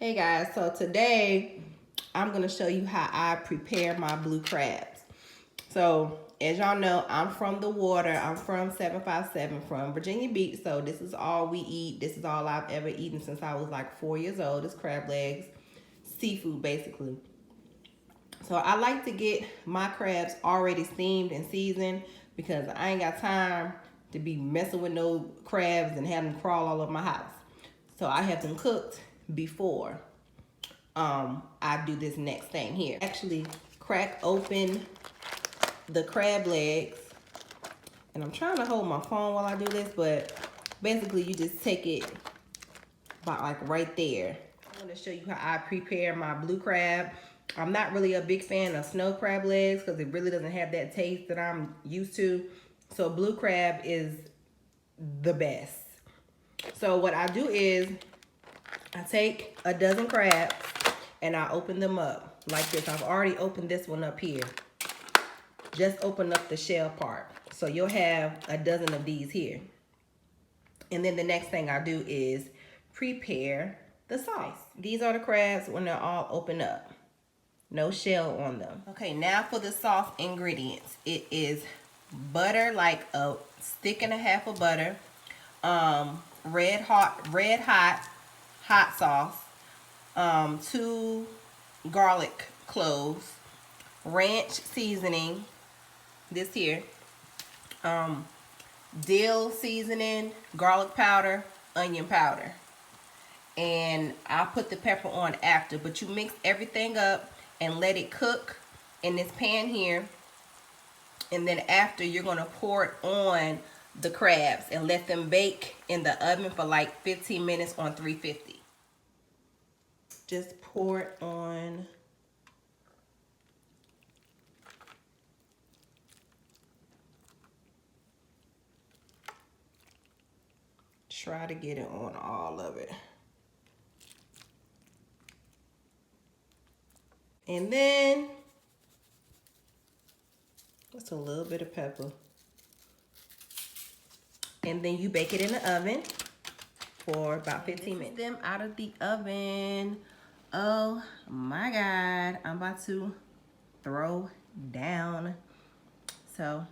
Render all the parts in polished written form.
Hey guys, so today I'm gonna show you how I prepare my blue crabs. So as y'all know, I'm from the water. I'm from 757 from Virginia Beach. So this is all we eat. This is all I've ever eaten since I was like 4 years old. It's crab legs, seafood basically. So I like to get my crabs already steamed and seasoned because I ain't got time to be messing with no crabs and having them crawl all over my house. So I have them cooked before I do this next thing here. Actually crack open the crab legs, and I'm trying to hold my phone while I do this, but basically you just take it about like right there. I'm going to show you how I prepare my blue crab. I'm not really a big fan of snow crab legs because it really doesn't have that taste that I'm used to. So blue crab is the best. So what I do is I take a dozen crabs and I open them up like this. I've already opened this one up here. Just open up the shell part. So you'll have a dozen of these here. And then the next thing I do is prepare the sauce. These are the crabs when they're all open up. No shell on them. Okay, now for the sauce ingredients. It is butter, like a stick and a half of butter. Red hot hot sauce. 2 garlic cloves. Ranch seasoning. This here. Dill seasoning, garlic powder, onion powder. And I'll put the pepper on after, but you mix everything up and let it cook in this pan here. And then after, you're gonna pour it on the crabs and let them bake in the oven for like 15 minutes on 350. Just pour it on. Try to get it on all of it. And then just a little bit of pepper. And then you bake it in the oven for about 15 minutes. Them out of the oven. Oh my God, I'm about to throw down. So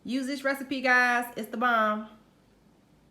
use this recipe, guys. It's the bomb.